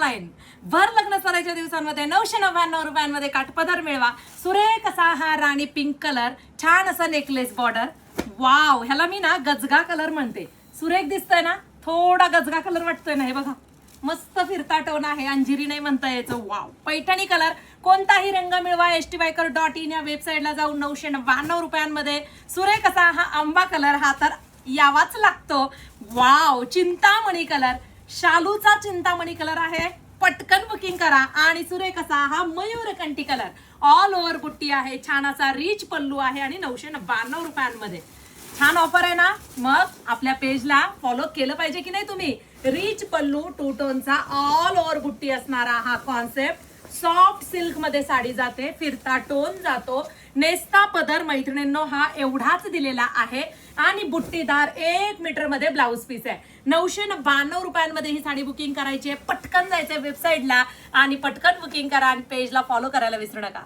Design भर लग्न सराईच्या दिवसांमध्ये 999 रुपयांमध्ये काठपदर मिळवा. सुरेख असा हा राणी पिंक कलर, छान असा नेकलेस बॉर्डर. वाव, ह्याला मी ना गजगा कलर म्हणते. सुरेख दिसतोय ना, थोडा गजगा कलर वाटतोय ना. हे बघा मस्त फिरता टोन आहे, अंजिरी नाही म्हणता यायचं. Wow, Paithani colour. कोणताही रंग मिळवा. stbyker.in या वेबसाईटला जाऊन 999 रुपयांमध्ये सुरेख असा हा आंबा कलर, हा तर यावाच लागतो. वाव, चिंतामणी कलर, शालूचा चिंतामणी कलर आहे. पटकन बुकिंग करा. आणि सुरेख असा हा मयूरकंठी कलर, ऑल ओव्हर बुट्टी आहे, छान असा रिच पल्लू आहे आणि 999 रुपयांमध्ये. छान ऑफर आहे ना. मग आपल्या पेजला फॉलो केलं पाहिजे की नाही तुम्ही. रिच पल्लू, टू टोनचा ऑल ओव्हर बुट्टी असणारा हा कॉन्सेप्ट. सॉफ्ट सिल्क मध्ये साडी जाते, फिरता टोन जातो. नेस्ता पदर मैत्रिणींनो हा एवढाच दिलेला आहे आणि बुट्टीदार 1 मीटर मध्ये ब्लाउज पीस आहे. 992 रुपयांमध्ये ही साडी बुकिंग करायची आहे. पटकन जायचंय वेबसाईटला आणि पटकन बुकिंग करा आणि पेजला फॉलो करायला विसरू नका.